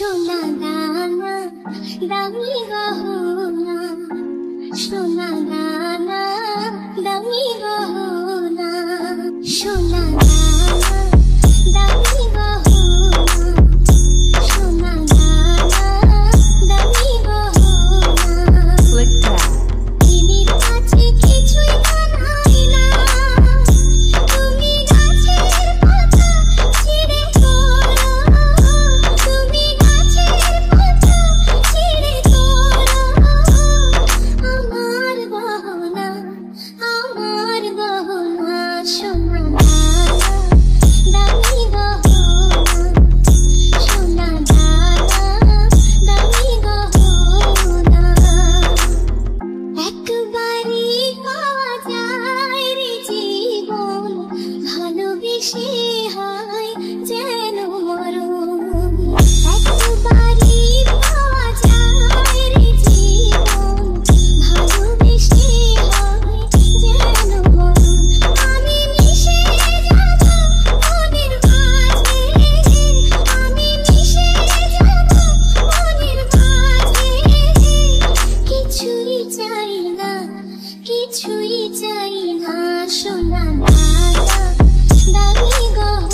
সোনা দানা দামি গহনা, সোনা দানা দামি গহনা, সোনা দানা দামি গহনা, সোনা দানা দামি গহনা। দিনের কাছে কিছুই মানায় না, তুমি গাছের পাতা ছিঁড়ে তোলো, তুমি গাছের পাতা ছিঁড়ে তোলো। আমার গহনা, আমার গহনা, সোনা দানা দামি গহনা, সোনা দানা দামি গহনা। একবারই পাওয়া যায় রে জীবন, ভালোবেসে হয় যেন মরণ। একবারই পাওয়া যায় রে জীবন, ভালোবেসে হয় যেন মরণ। আমি মিশে যাব মনের মাঝে, আমি মিশে যাব মনের মাঝে। কিছুই চাই না, কিছুই চাই না, সোনা দানা দামি গহনা।